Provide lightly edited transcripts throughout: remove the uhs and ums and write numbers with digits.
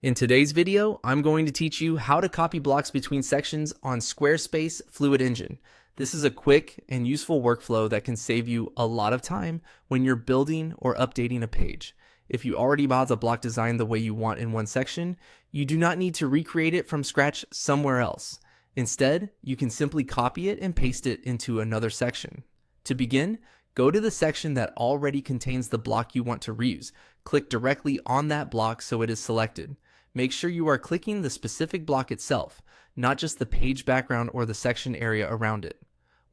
In today's video, I'm going to teach you how to copy blocks between sections on Squarespace Fluid Engine. This is a quick and useful workflow that can save you a lot of time when you're building or updating a page. If you already bought the block design the way you want in one section, you do not need to recreate it from scratch somewhere else. Instead, you can simply copy it and paste it into another section. To begin, go to the section that already contains the block you want to reuse. Click directly on that block so it is selected. Make sure you are clicking the specific block itself, not just the page background or the section area around it.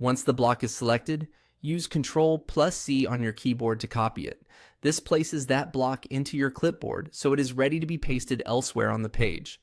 Once the block is selected, use Ctrl+C on your keyboard to copy it. This places that block into your clipboard so it is ready to be pasted elsewhere on the page.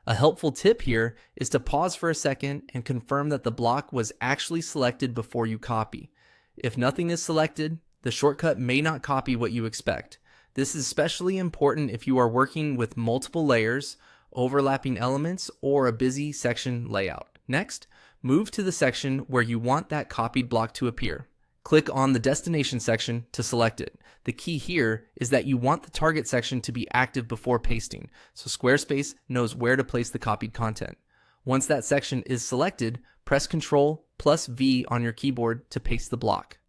A helpful tip here is to pause for a second and confirm that the block was actually selected before you copy. If nothing is selected, the shortcut may not copy what you expect. This is especially important if you are working with multiple layers, overlapping elements, or a busy section layout. Next, move to the section where you want that copied block to appear. Click on the destination section to select it. The key here is that you want the target section to be active before pasting, so Squarespace knows where to place the copied content. Once that section is selected, press Ctrl+V on your keyboard to paste the block.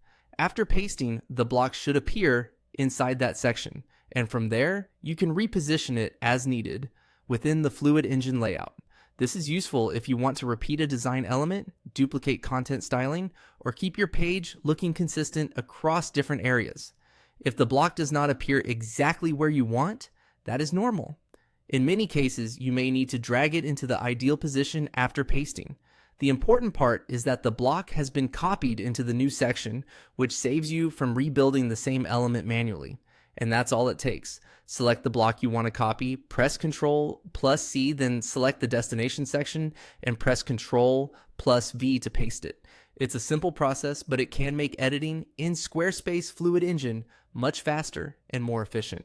After pasting, the block should appear inside that section, and from there, you can reposition it as needed within the Fluid Engine layout. This is useful if you want to repeat a design element, duplicate content styling, or keep your page looking consistent across different areas. If the block does not appear exactly where you want, that is normal. In many cases, you may need to drag it into the ideal position after pasting. The important part is that the block has been copied into the new section, which saves you from rebuilding the same element manually. And that's all it takes. Select the block you want to copy, press Ctrl+C, then select the destination section, and press Ctrl+V to paste it. It's a simple process, but it can make editing in Squarespace Fluid Engine much faster and more efficient.